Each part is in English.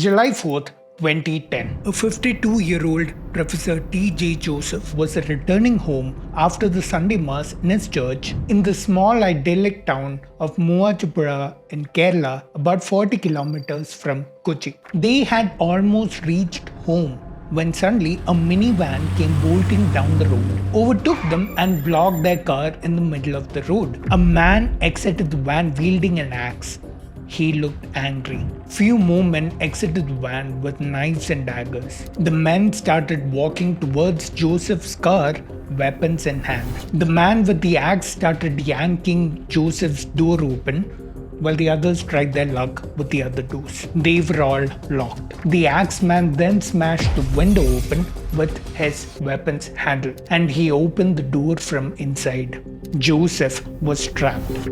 July 4th, 2010. A 52-year-old Professor T.J. Joseph was returning home after the Sunday Mass in his church in the small idyllic town of Muachupura in Kerala, about 40 kilometers from Kochi. They had almost reached home when suddenly a minivan came bolting down the road, overtook them and blocked their car in the middle of the road. A man exited the van wielding an axe. He looked angry. Few more men exited the van with knives and daggers. The men started walking towards Joseph's car, weapons in hand. The man with the axe started yanking Joseph's door open, while the others tried their luck with the other doors. They were all locked. The axeman then smashed the window open with his weapons handled, and he opened the door from inside. Joseph was trapped.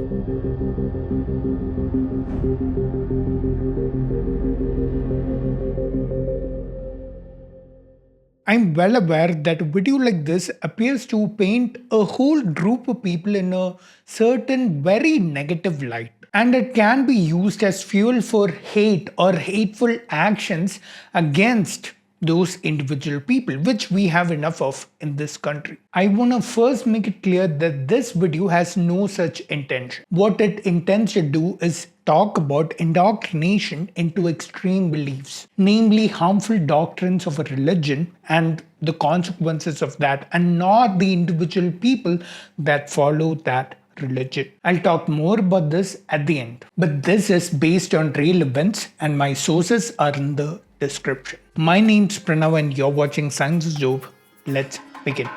I'm well aware that a video like this appears to paint a whole group of people in a certain very negative light, and it can be used as fuel for hate or hateful actions against those individual people, which we have enough of in this country. I want to first make it clear that this video has no such intention. What it intends to do is talk about indoctrination into extreme beliefs, namely harmful doctrines of a religion and the consequences of that, and not the individual people that follow that religion. I'll talk more about this at the end. But this is based on real events and my sources are in the description. My name's Pranav and you're watching Science is Dope. Let's begin.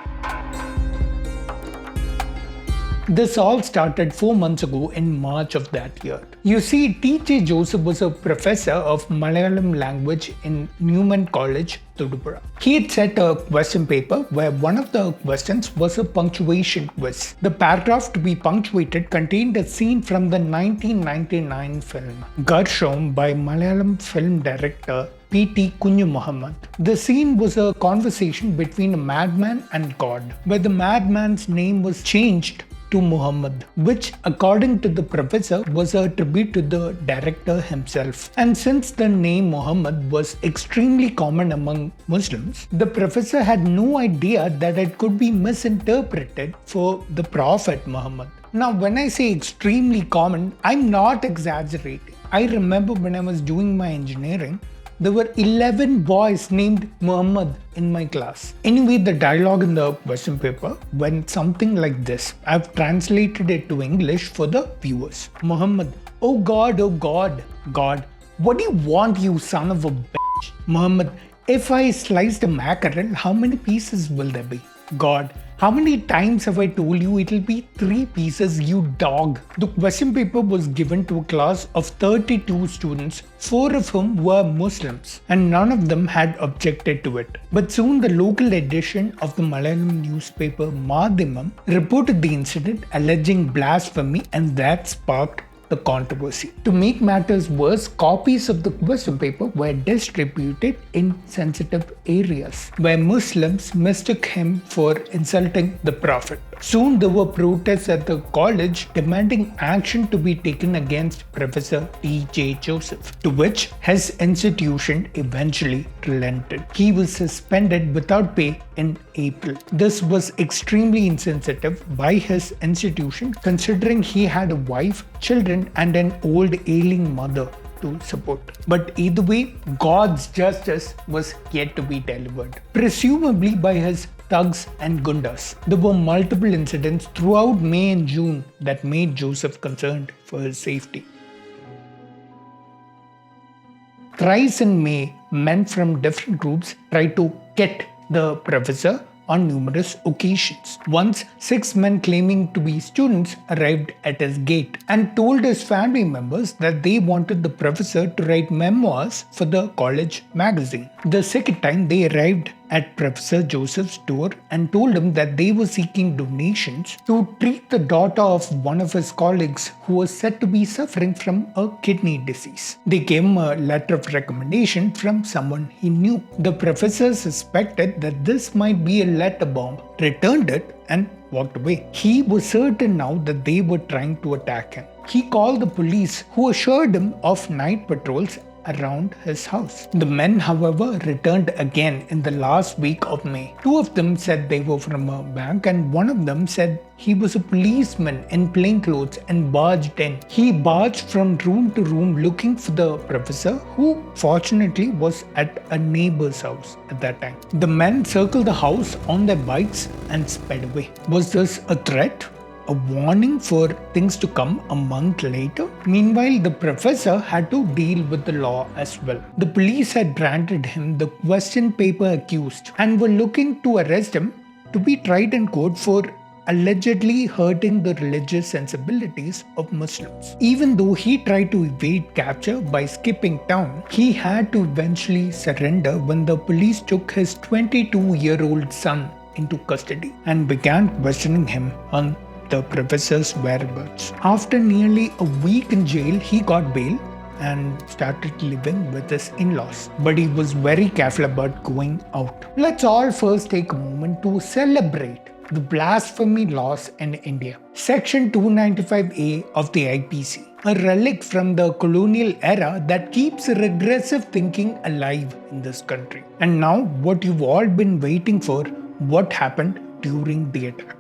This all started 4 months ago in March of that year. You see, T.J. Joseph was a professor of Malayalam language in Newman College, Thodupuzha. He had set a question paper where one of the questions was a punctuation quiz. The paragraph to be punctuated contained a scene from the 1999 film Garshom by Malayalam film director P.T. Kunju Muhammad. The scene was a conversation between a madman and God, where the madman's name was changed to Muhammad, which according to the professor was a tribute to the director himself. And since the name Muhammad was extremely common among Muslims, the professor had no idea that it could be misinterpreted for the Prophet Muhammad. Now, when I say extremely common, I'm not exaggerating. I remember when I was doing my engineering, there were 11 boys named Muhammad in my class. Anyway, the dialogue in the question paper went something like this. I've translated it to English for the viewers. Muhammad, oh God, God, what do you want, you son of a bitch? Muhammad, if I sliced a mackerel, how many pieces will there be? God, how many times have I told you it'll be 3 pieces, you dog? The question paper was given to a class of 32 students, 4 of whom were Muslims, and none of them had objected to it. But soon the local edition of the Malayalam newspaper Madhyamam reported the incident, alleging blasphemy, and that sparked the controversy. To make matters worse, copies of the question paper were distributed in sensitive areas where Muslims mistook him for insulting the Prophet. Soon there were protests at the college demanding action to be taken against Professor T.J. Joseph, to which his institution eventually relented. He was suspended without pay in April. This was extremely insensitive by his institution, considering he had a wife, children, and an old ailing mother to support. But either way, God's justice was yet to be delivered, presumably by his thugs and gundas. There were multiple incidents throughout May and June that made Joseph concerned for his safety. Thrice in May, men from different groups tried to get the professor on numerous occasions. Once, 6 men claiming to be students arrived at his gate and told his family members that they wanted the professor to write memoirs for the college magazine. The second time, they arrived at Professor Joseph's door and told him that they were seeking donations to treat the daughter of one of his colleagues who was said to be suffering from a kidney disease. They gave him a letter of recommendation from someone he knew. The professor suspected that this might be a letter bomb, returned it, and walked away. He was certain now that they were trying to attack him. He called the police, who assured him of night patrols around his house. The men, however, returned again in the last week of May. Two of them said they were from a bank, and one of them said he was a policeman in plain clothes and barged in. He barged from room to room looking for the professor, who fortunately was at a neighbor's house at that time. The men circled the house on their bikes and sped away. Was this a threat? A warning for things to come a month later? Meanwhile, the professor had to deal with the law as well. The police had branded him the question paper accused and were looking to arrest him to be tried in court for allegedly hurting the religious sensibilities of Muslims. Even though he tried to evade capture by skipping town, he had to eventually surrender when the police took his 22-year-old son into custody and began questioning him on the professor's whereabouts. After nearly a week in jail, he got bail and started living with his in-laws. But he was very careful about going out. Let's all first take a moment to celebrate the blasphemy laws in India. Section 295A of the IPC, a relic from the colonial era that keeps regressive thinking alive in this country. And now, what you've all been waiting for, what happened during the attack.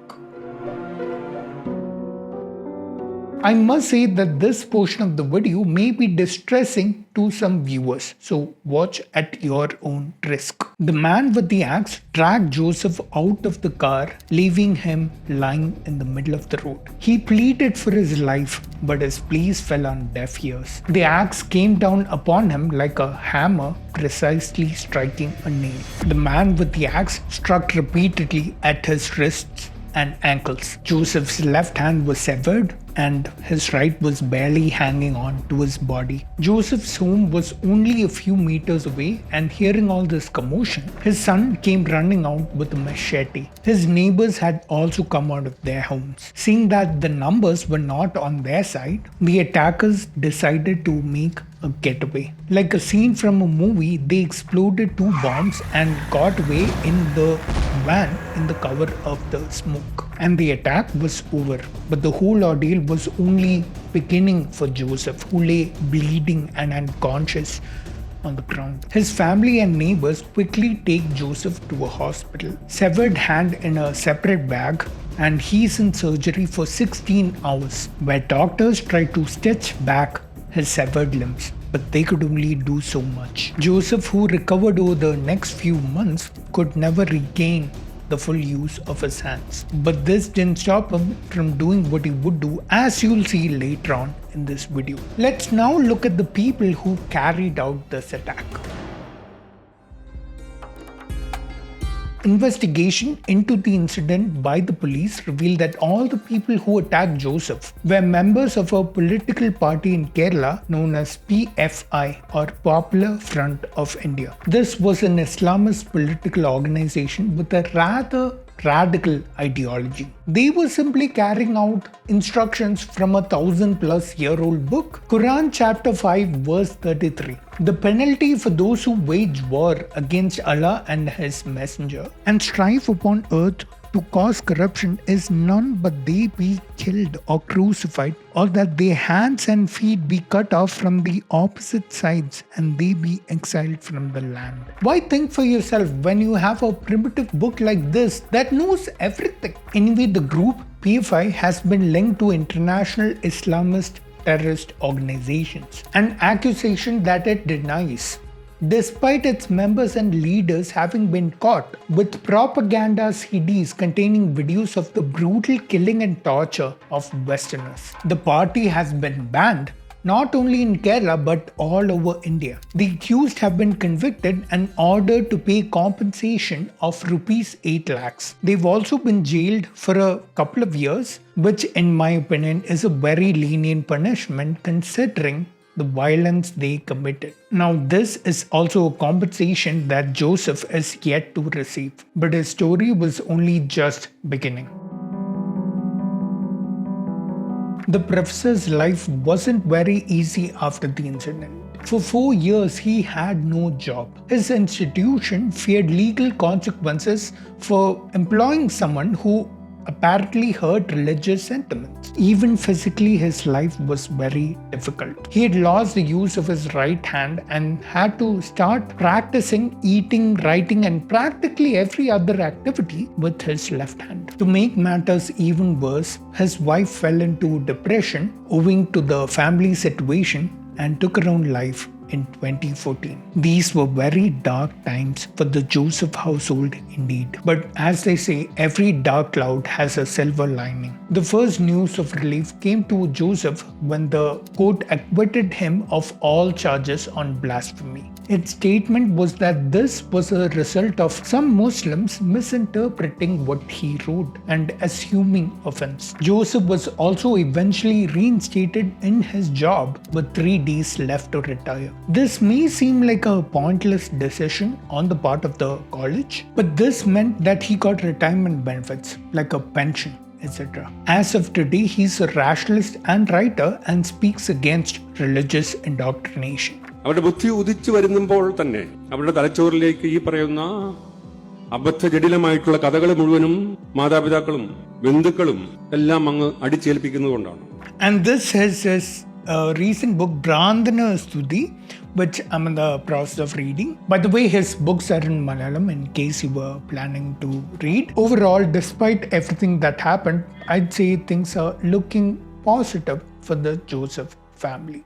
I must say that this portion of the video may be distressing to some viewers, so watch at your own risk. The man with the axe dragged Joseph out of the car, leaving him lying in the middle of the road. He pleaded for his life, but his pleas fell on deaf ears. The axe came down upon him like a hammer, precisely striking a nail. The man with the axe struck repeatedly at his wrists and ankles. Joseph's left hand was severed and his right was barely hanging on to his body. Joseph's home was only a few meters away, and hearing all this commotion, his son came running out with a machete. His neighbors had also come out of their homes. Seeing that the numbers were not on their side, the attackers decided to make a getaway. Like a scene from a movie, they exploded 2 bombs and got away in the van in the cover of the smoke. And the attack was over. But the whole ordeal was only beginning for Joseph, who lay bleeding and unconscious on the ground. His family and neighbors quickly take Joseph to a hospital. Severed hand in a separate bag, and he's in surgery for 16 hours, where doctors try to stitch back his severed limbs, but they could only do so much. Joseph, who recovered over the next few months, could never regain the full use of his hands. But this didn't stop him from doing what he would do, as you'll see later on in this video. Let's now look at the people who carried out this attack. Investigation into the incident by the police revealed that all the people who attacked Joseph were members of a political party in Kerala known as PFI, or Popular Front of India. This was an Islamist political organization with a rather radical ideology. They were simply carrying out instructions from a 1,000-plus-year-old book, Quran chapter 5 verse 33. The penalty for those who wage war against Allah and His Messenger and strive upon earth to cause corruption is none but they be killed or crucified, or that their hands and feet be cut off from the opposite sides and they be exiled from the land. Why think for yourself when you have a primitive book like this that knows everything? Anyway, the group PFI has been linked to international Islamist terrorist organizations, an accusation that it denies, despite its members and leaders having been caught with propaganda CDs containing videos of the brutal killing and torture of Westerners. The party has been banned not only in Kerala but all over India. The accused have been convicted and ordered to pay compensation of rupees 8 lakhs. They've also been jailed for a couple of years, which in my opinion is a very lenient punishment considering the violence they committed. Now, this is also a compensation that Joseph is yet to receive, but his story was only just beginning. The professor's life wasn't very easy after the incident. For 4 years, he had no job. His institution feared legal consequences for employing someone who apparently hurt religious sentiments. Even physically, his life was very difficult. He had lost the use of his right hand and had to start practicing eating, writing, and practically every other activity with his left hand. To make matters even worse, his wife fell into depression owing to the family situation and took her own life in 2014. These were very dark times for the Joseph household indeed. But as they say, every dark cloud has a silver lining. The first news of relief came to Joseph when the court acquitted him of all charges on blasphemy. Its statement was that this was a result of some Muslims misinterpreting what he wrote and assuming offense. Joseph was also eventually reinstated in his job with 3 days left to retire. This may seem like a pointless decision on the part of the college, but this meant that he got retirement benefits like a pension, etc. As of today, he's a rationalist and writer and speaks against religious indoctrination. അവരുടെ ബുദ്ധി ഉദിച്ചു വരുമ്പോൾ തന്നെ അവരുടെ തലച്ചോറിലേക്ക് ഈ പറയുന്ന അബദ്ധജടിലമായിട്ടുള്ള കഥകൾ മുഴുവനും മാതാപിതാക്കളും ബന്ധുക്കളും എല്ലാം അങ്ങ് അടിച്ചേൽപ്പിക്കുന്നതുകൊണ്ടാണ്. And this is his recent book Brandana Stuti, which I'm in the process of reading. By the way, his books are in Malayalam in case you were planning to read. Overall, despite everything that happened, I'd say things are looking positive for the Joseph family.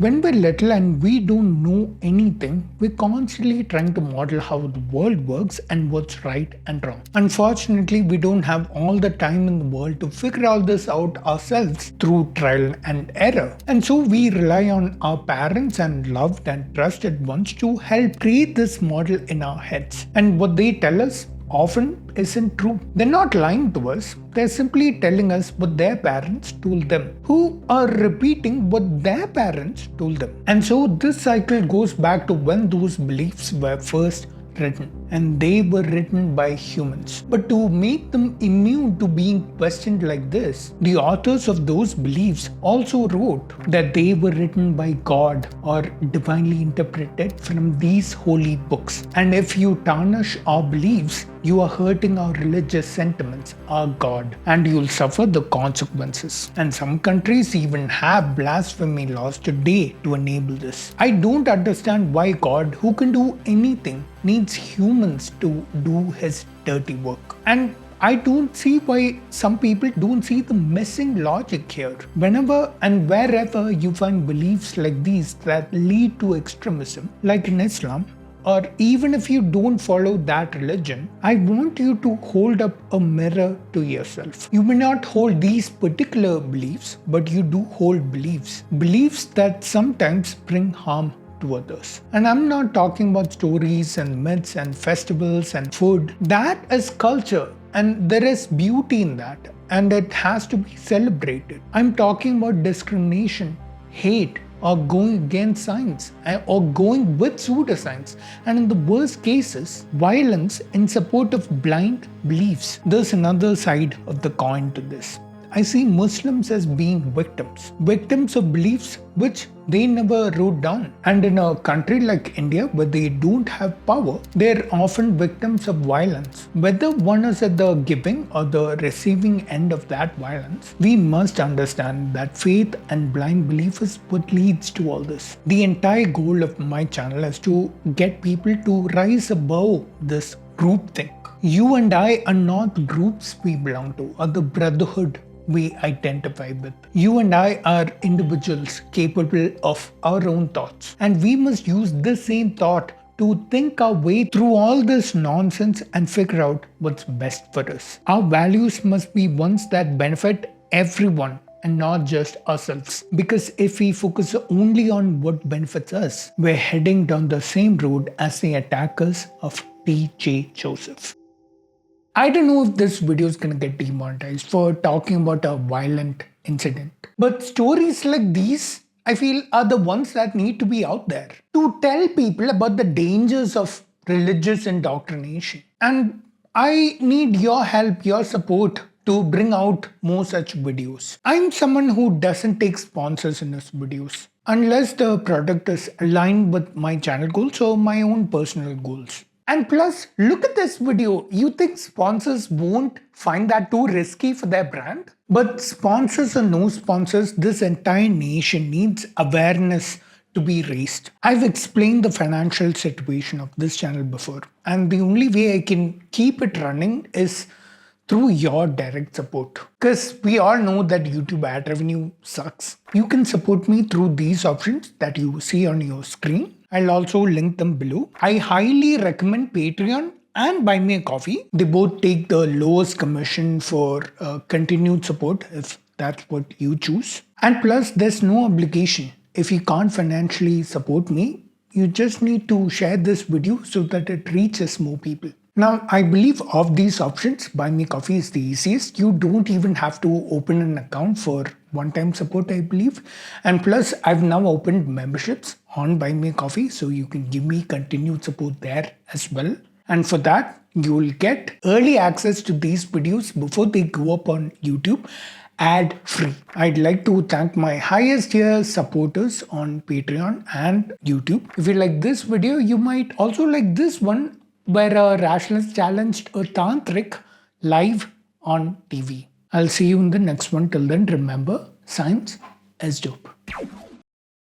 When we're little and we don't know anything, we're constantly trying to model how the world works and what's right and wrong. Unfortunately, we don't have all the time in the world to figure all this out ourselves through trial and error. And so we rely on our parents and loved and trusted ones to help create this model in our heads. And what they tell us often isn't true. They're not lying to us, they're simply telling us what their parents told them, who are repeating what their parents told them. And so this cycle goes back to when those beliefs were first written, and they were written by humans. But to make them immune to being questioned like this, the authors of those beliefs also wrote that they were written by God or divinely interpreted from these holy books. And if you tarnish our beliefs, you are hurting our religious sentiments, our God, and you'll suffer the consequences. And some countries even have blasphemy laws today to enable this. I don't understand why God, who can do anything, needs humans to do his dirty work. And I don't see why some people don't see the missing logic here. Whenever and wherever you find beliefs like these that lead to extremism, like in Islam, or even if you don't follow that religion, I want you to hold up a mirror to yourself. You may not hold these particular beliefs, but you do hold beliefs. Beliefs that sometimes bring harm to others. And I'm not talking about stories and myths and festivals and food. That is culture, and there is beauty in that, and it has to be celebrated. I'm talking about discrimination, hate, or going against science, or going with pseudoscience, and in the worst cases, violence in support of blind beliefs. There's another side of the coin to this. I see Muslims as being victims of beliefs which they never wrote down. And in a country like India, where they don't have power, they're often victims of violence. Whether one is at the giving or the receiving end of that violence, we must understand that faith and blind belief is what leads to all this. The entire goal of my channel is to get people to rise above this groupthink. You and I are not groups we belong to, or the brotherhood we identify with. You and I are individuals capable of our own thoughts, and we must use this same thought to think our way through all this nonsense and figure out what's best for us. Our values must be ones that benefit everyone and not just ourselves. Because if we focus only on what benefits us, we're heading down the same road as the attackers of T.J. Joseph. I don't know if this video is gonna get demonetized for talking about a violent incident. But stories like these, I feel, are the ones that need to be out there to tell people about the dangers of religious indoctrination. And I need your help, your support to bring out more such videos. I'm someone who doesn't take sponsors in his videos unless the product is aligned with my channel goals or my own personal goals. And plus, look at this video. You think sponsors won't find that too risky for their brand? But sponsors or no sponsors, this entire nation needs awareness to be raised. I've explained the financial situation of this channel before, and the only way I can keep it running is through your direct support. Because we all know that YouTube ad revenue sucks. You can support me through these options that you see on your screen. I'll also link them below. I highly recommend Patreon and Buy Me a Coffee. They both take the lowest commission for continued support if that's what you choose. And plus, there's no obligation. If you can't financially support me, you just need to share this video so that it reaches more people. Now, I believe of these options, Buy Me Coffee is the easiest. You don't even have to open an account for one-time support, I believe. And plus, I've now opened memberships on Buy Me Coffee, so you can give me continued support there as well. And for that, you will get early access to these videos before they go up on YouTube, ad-free. I'd like to thank my highest tier supporters on Patreon and YouTube. If you like this video, you might also like this one where a rationalist challenged a tantric live on TV. I'll see you in the next one. Till then, remember, science is dope.